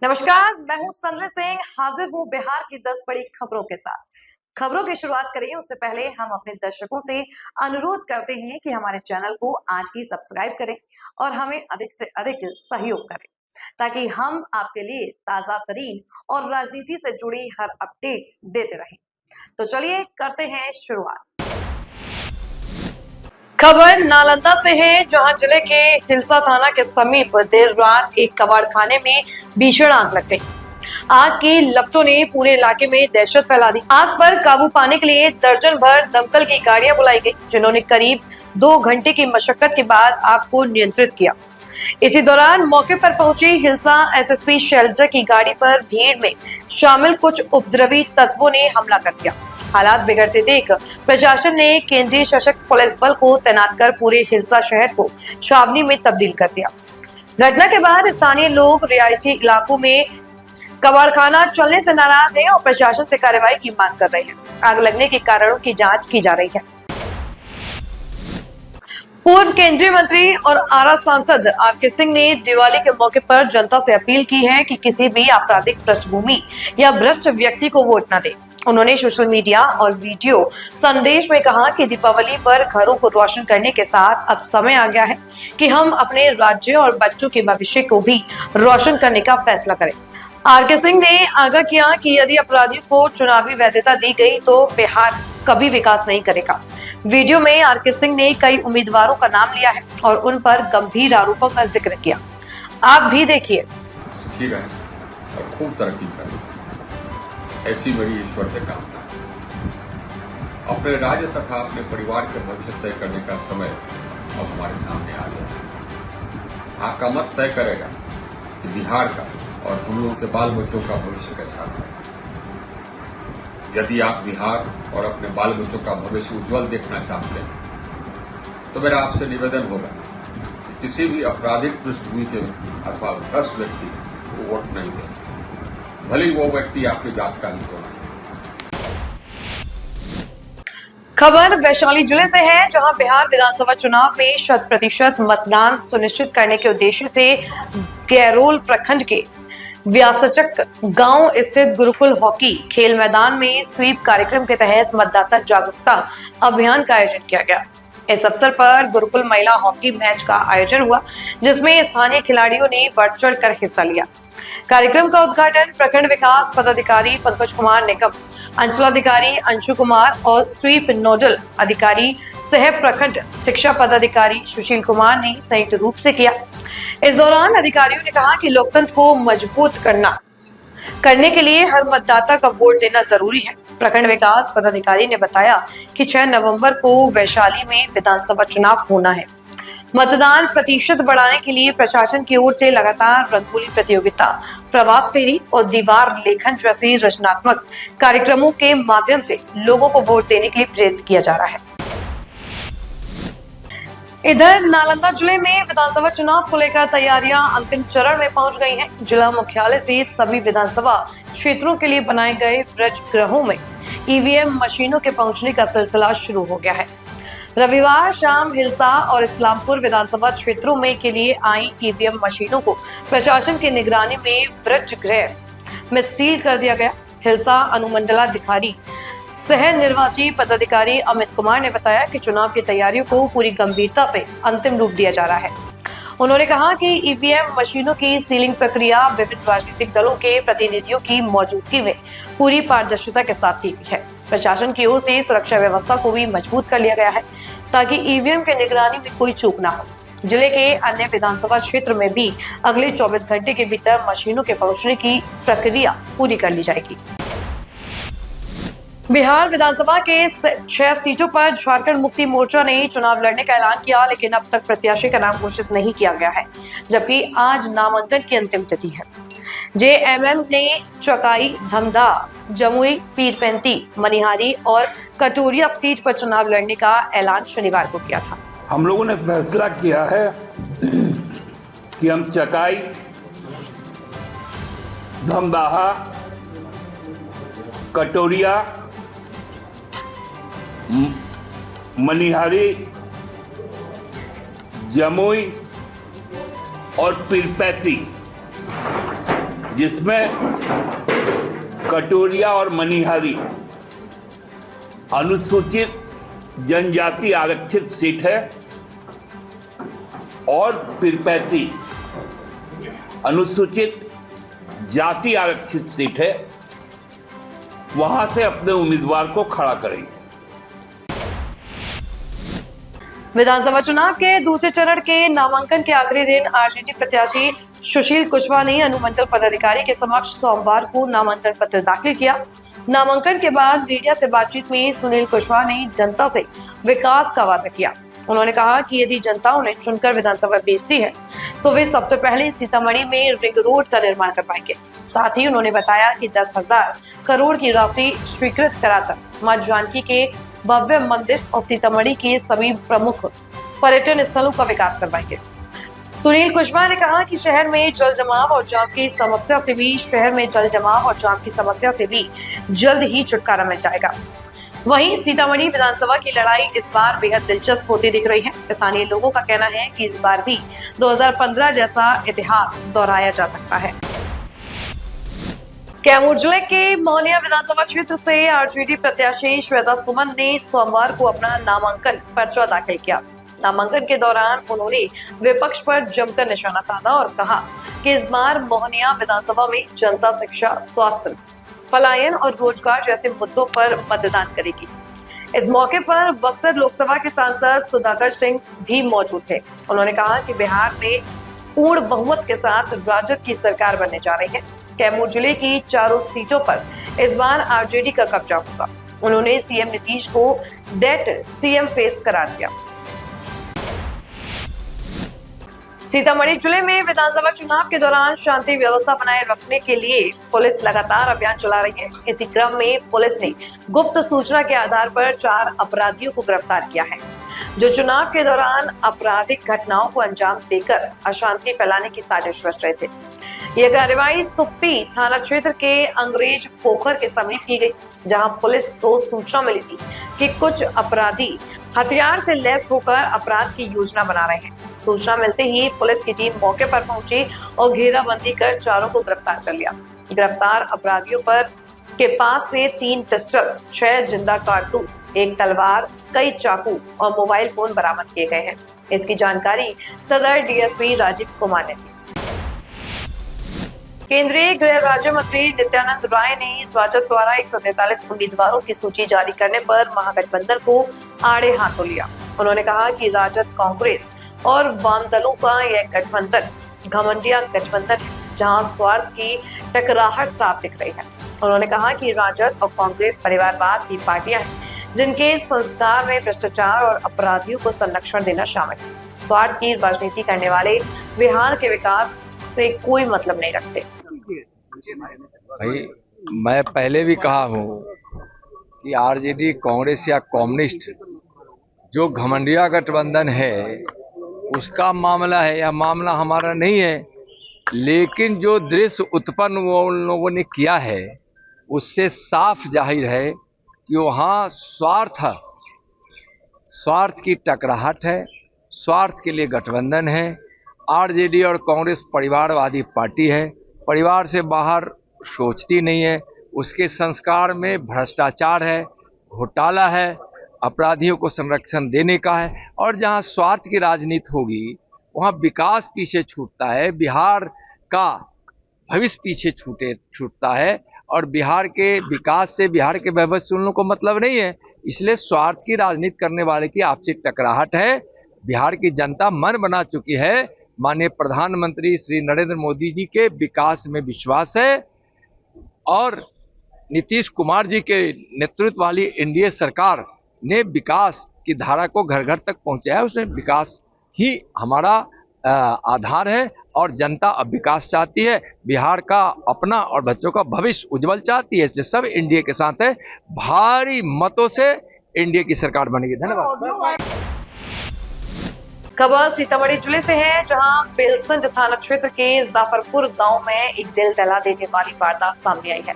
नमस्कार, मैं हूं संजय सिंह, हाजिर हूं बिहार की 10 बड़ी खबरों के साथ। खबरों की शुरुआत करें उससे पहले हम अपने दर्शकों से अनुरोध करते हैं कि हमारे चैनल को आज ही सब्सक्राइब करें और हमें अधिक से अधिक सहयोग करें ताकि हम आपके लिए ताजा तरीन और राजनीति से जुड़ी हर अपडेट्स देते रहें। तो चलिए करते हैं शुरुआत। खबर नालंदा से है, जहां जिले के हिलसा थाना के समीप देर रात एक कबाड़खाने में भीषण आग लग गई। आग की लपटों ने पूरे इलाके में दहशत फैला दी। आग पर काबू पाने के लिए दर्जन भर दमकल की गाड़ियां बुलाई गई, जिन्होंने करीब 2 घंटे की मशक्कत के बाद आग को नियंत्रित किया। इसी दौरान मौके पर पहुंची हिलसा एसएसपी शैलजा की गाड़ी पर भीड़ में शामिल कुछ उपद्रवी तत्वों ने हमला कर दिया। हालात बिगड़ते देख प्रशासन ने केंद्रीय सशस्त्र पुलिस बल को तैनात कर पूरे हिलसा शहर को छावनी में तब्दील कर दिया। घटना के बाद स्थानीय लोग रिहायशी इलाकों में कबाड़खाना चलने से नाराज हैं और प्रशासन से कार्रवाई की मांग कर रहे हैं। आग लगने के कारणों की जांच की जा रही है। पूर्व केंद्रीय मंत्री और आरा सांसद आरके सिंह ने दिवाली के मौके पर जनता से अपील की है कि किसी भी आपराधिक पृष्ठभूमि या भ्रष्ट व्यक्ति को वोट न दे। उन्होंने सोशल मीडिया और वीडियो संदेश में कहा कि दीपावली पर घरों को रोशन करने के साथ अब समय आ गया है कि हम अपने राज्य और बच्चों के भविष्य को भी रोशन करने का फैसला करें। आरके सिंह ने आगाह किया कि यदि अपराधियों को चुनावी वैधता दी गई तो बिहार कभी विकास नहीं करेगा। वीडियो में आरके सिंह ने कई उम्मीदवारों का नाम लिया है और उन पर गंभीर आरोपों का जिक्र किया। आप भी देखिए। और खूब तरक्की करें, ऐसी मेरी ईश्वर से कामना है। अपने राज्य तथा अपने परिवार के भविष्य तय करने का समय अब हमारे सामने आ गया है। आपका मत तय करेगा कि बिहार का और हम लोगों के बाल बच्चों का भविष्य कैसा है। यदि आप बिहार और अपने बाल बच्चों का भविष्य उज्जवल देखना चाहते हैं तो मेरा आपसे निवेदन होगा कि किसी भी आपराधिक पृष्ठभूमि के अथवा भ्रष्ट व्यक्ति को वोट नहीं दें, भले ही वो व्यक्ति आपके जात का ही होना। खबर वैशाली जिले से है, जहां बिहार विधानसभा चुनाव में 100% मतदान सुनिश्चित करने के उद्देश्य से गैरोल प्रखंड के व्यासचक गांव स्थित गुरुकुल हॉकी खेल मैदान में स्वीप कार्यक्रम के तहत मतदाता जागरूकता अभियान का आयोजन किया गया। इस अवसर पर गुरुकुल महिला हॉकी मैच का आयोजन हुआ, जिसमें स्थानीय खिलाड़ियों ने बढ़ चढ़ कर हिस्सा लिया। कार्यक्रम का उद्घाटन प्रखंड विकास पदाधिकारी पंकज कुमार निगम, अंचलाधिकारी अंशु कुमार और स्वीप नोडल अधिकारी सह प्रखंड शिक्षा पदाधिकारी सुशील कुमार ने संयुक्त रूप से किया। इस दौरान अधिकारियों ने कहा कि लोकतंत्र को मजबूत करने के लिए हर मतदाता का वोट देना जरूरी है। प्रखंड विकास पदाधिकारी ने बताया कि 6 नवंबर को वैशाली में विधानसभा चुनाव होना है। मतदान प्रतिशत बढ़ाने के लिए प्रशासन की ओर से लगातार रंगोली प्रतियोगिता, प्रभात फेरी और दीवार लेखन जैसे रचनात्मक कार्यक्रमों के माध्यम से लोगों को वोट देने के लिए प्रेरित किया जा रहा है। इधर नालंदा जिले में विधानसभा चुनाव को लेकर तैयारियां अंतिम चरण में पहुंच गई हैं। जिला मुख्यालय से सभी विधानसभा क्षेत्रों के लिए बनाए गए ब्रज गृहों में ईवीएम मशीनों के पहुंचने का सिलसिला शुरू हो गया है। रविवार शाम हिलसा और इस्लामपुर विधानसभा क्षेत्रों में के लिए आई ईवीएम मशीनों को प्रशासन की निगरानी में ब्रज गृह में सील कर दिया गया। हिलसा अनुमंडलाधिकारी सह निर्वाची पदाधिकारी अमित कुमार ने बताया कि चुनाव की तैयारियों को पूरी गंभीरता से अंतिम रूप दिया जा रहा है। उन्होंने कहा कि ईवीएम मशीनों की सीलिंग प्रक्रिया विभिन्न राजनीतिक दलों के प्रतिनिधियों की मौजूदगी में पूरी पारदर्शिता के साथ की गई है। प्रशासन की ओर से सुरक्षा व्यवस्था को भी मजबूत कर लिया गया है ताकि ईवीएम के निगरानी में कोई चूक ना हो। जिले के अन्य विधानसभा क्षेत्र में भी अगले 24 घंटे के भीतर मशीनों के पहुंचने की प्रक्रिया पूरी कर ली जाएगी। बिहार विधानसभा के 6 सीटों पर झारखंड मुक्ति मोर्चा ने चुनाव लड़ने का ऐलान किया, लेकिन अब तक प्रत्याशी का नाम घोषित नहीं किया गया है, जबकि आज नामांकन की अंतिम तिथि है। जेएमएम ने चकाई, धमधा, जमुई, पीरपेंती, मनिहारी और कटोरिया सीट पर चुनाव लड़ने का ऐलान शनिवार को किया था। हम लोगों ने फैसला किया है कि हम चकाई, धमदाहा, कटोरिया, मनिहारी, जमुई और पीरपैती जिसमें कटोरिया और मनिहारी अनुसूचित जनजाति आरक्षित सीट है और पीरपैंती अनुसूचित जाति आरक्षित सीट है, वहां से अपने उम्मीदवार को खड़ा करेंगे। विधानसभा चुनाव के दूसरे चरण के नामांकन के आखिरी दिन आरजेडी प्रत्याशी सुशील कुशवाहा ने अनुमंडल पदाधिकारी के समक्ष सोमवार को नामांकन पत्र दाखिल किया। नामांकन के बाद मीडिया से बातचीत में सुनील कुशवाहा ने जनता से विकास का वादा किया। उन्होंने कहा कि यदि जनता उन्हें चुनकर विधानसभा भेजती है तो वे सबसे पहले सीतामढ़ी में रिंग रोड का निर्माण करवाएंगे। साथ ही उन्होंने बताया कि 10,000 करोड़ की राशि स्वीकृत कराकर मां जानकी के भव्य मंदिर और सीतामढ़ी के सभी प्रमुख पर्यटन स्थलों का विकास करवाएंगे। सुनील कुशवाहा ने कहा कि शहर में जल जमाव और जाम की समस्या से भी जल्द ही छुटकारा मिल जाएगा। वहीं सीतामढ़ी विधानसभा की लड़ाई इस बार बेहद दिलचस्प होती दिख रही है। स्थानीय लोगों का कहना है कि इस बार भी 2015 जैसा इतिहास दोहराया जा सकता है। कैमूर जिले के मोहनिया विधानसभा क्षेत्र से आरजेडी प्रत्याशी श्वेता सुमन ने सोमवार को अपना नामांकन पर्चा दाखिल किया। नामांकन के दौरान उन्होंने विपक्ष पर जमकर निशाना साधा और कहा कि इस बार मोहनिया विधानसभा में जनता शिक्षा, स्वास्थ्य, पलायन और रोजगार जैसे मुद्दों पर मतदान करेगी। इस मौके पर बक्सर लोकसभा के सांसद सुधाकर सिंह भी मौजूद थे। उन्होंने कहा कि बिहार में पूर्ण बहुमत के साथ राजद की सरकार बनने जा रही है। कैमूर जिले की चारों सीटों पर इस बार आरजेडी का कब्जा होगा। उन्होंने सीएम नीतीश को डेट सीएम फेस करार दिया। सीतामढ़ी जिले में विधानसभा चुनाव के दौरान शांति व्यवस्था बनाए रखने के लिए पुलिस लगातार अभियान चला रही है। इसी क्रम में पुलिस ने गुप्त सूचना के आधार पर 4 अपराधियों को गिरफ्तार किया है, जो चुनाव के दौरान आपराधिक घटनाओं को अंजाम देकर अशांति फैलाने की साजिश रच रहे थे। यह कार्रवाई सुप्पी थाना क्षेत्र के अंग्रेज पोखर के समीप की गई, जहां पुलिस को सूचना मिली थी कि कुछ अपराधी हथियार से लैस होकर अपराध की योजना बना रहे हैं। सूचना मिलते ही पुलिस की टीम मौके पर पहुंची और घेराबंदी कर चारों को गिरफ्तार कर लिया। गिरफ्तार अपराधियों पर के पास से 3 पिस्टल, 6 जिंदा कारतूस, 1 तलवार, कई चाकू और मोबाइल फोन बरामद किए गए हैं। इसकी जानकारी सदर डीएसपी राजीव कुमार ने दी। केंद्रीय गृह राज्य मंत्री नित्यानंद राय ने राजद द्वारा 143 उम्मीदवारों की सूची जारी करने पर महागठबंधन को आड़े हाथों लिया। उन्होंने कहा कि राजद, कांग्रेस और वाम दलों का यह गठबंधन घमंडिया गठबंधन है, जहां स्वार्थ की टकराहट साफ दिख रही है। उन्होंने कहा कि राजद और कांग्रेस परिवारवाद की पार्टियां हैं, जिनके संस्कार में भ्रष्टाचार और अपराधियों को संरक्षण देना शामिल है। स्वार्थ की राजनीति करने वाले बिहार के विकास से कोई मतलब नहीं रखते। भाई, मैं पहले भी कहा हूँ कि आरजेडी, कांग्रेस या कम्युनिस्ट जो घमंडिया गठबंधन है उसका मामला है, यह मामला हमारा नहीं है। लेकिन जो दृश्य उत्पन्न वो उन लोगों ने किया है उससे साफ जाहिर है कि वहाँ स्वार्थ की टकराहट है, स्वार्थ के लिए गठबंधन है। आरजेडी और कांग्रेस परिवारवादी पार्टी है, परिवार से बाहर सोचती नहीं है, उसके संस्कार में भ्रष्टाचार है, घोटाला है, अपराधियों को संरक्षण देने का है। और जहां स्वार्थ की राजनीति होगी वहां विकास पीछे छूटता है, बिहार का भविष्य पीछे छूटता है और बिहार के विकास से, बिहार के वैभव से उन लोगों को मतलब नहीं है। इसलिए स्वार्थ की राजनीति करने वाले की आपसी टकराहट है। बिहार की जनता मन बना चुकी है, माननीय प्रधानमंत्री श्री नरेंद्र मोदी जी के विकास में विश्वास है और नीतीश कुमार जी के नेतृत्व वाली एनडीए सरकार ने विकास की धारा को घर घर तक पहुंचाया। उसमें विकास ही हमारा आधार है और जनता अब विकास चाहती है, बिहार का अपना और बच्चों का भविष्य उज्जवल चाहती है। इसलिए सब एनडीए के साथ है, भारी मतों से एनडीए की सरकार बनेगी। धन्यवाद। खबर सीतामढ़ी जिले से है, जहां बेलसंड थाना क्षेत्र के जाफरपुर गांव में एक दिल दहला देने वाली वारदात सामने आई है।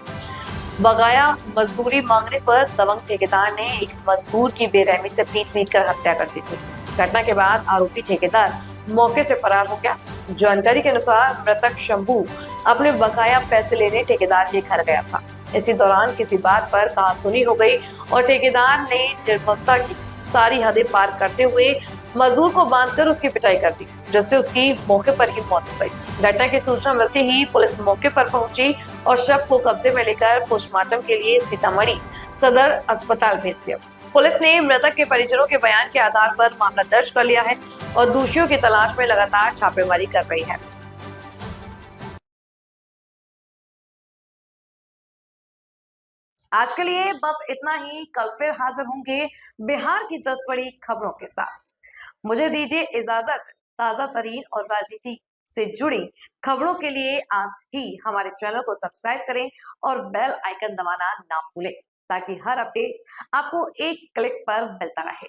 बगाया मजदूरी मांगने पर दबंग ठेकेदार ने एक मजदूर की बेरहमी से पीट कर हत्या कर दी थी। घटना के बाद आरोपी ठेकेदार मौके से फरार हो गया। जानकारी के अनुसार मृतक शंभू अपने बकाया पैसे लेने ठेकेदार के घर गया था। इसी दौरान किसी बात पर कहासुनी हो गई और ठेकेदार ने निर्ममता की सारी हदें पार करते हुए मजदूर को बांधकर उसकी पिटाई कर दी, जिससे उसकी मौके पर ही मौत हो गई। घटना की सूचना मिलते ही पुलिस मौके पर पहुंची और शव को कब्जे में लेकर पोस्टमार्टम के लिए सीतामढ़ी सदर अस्पताल भेज दिया। पुलिस ने मृतक के परिजनों के बयान के आधार पर मामला दर्ज कर लिया है और दोषियों की तलाश में लगातार छापेमारी कर रही है। आज के लिए बस इतना ही। कल फिर हाजिर होंगे बिहार की 10 बड़ी खबरों के साथ। मुझे दीजिए इजाजत। ताजा तरीन और राजनीति से जुड़ी खबरों के लिए आज ही हमारे चैनल को सब्सक्राइब करें और बेल आइकन दबाना ना भूलें, ताकि हर अपडेट आपको एक क्लिक पर मिलता रहे।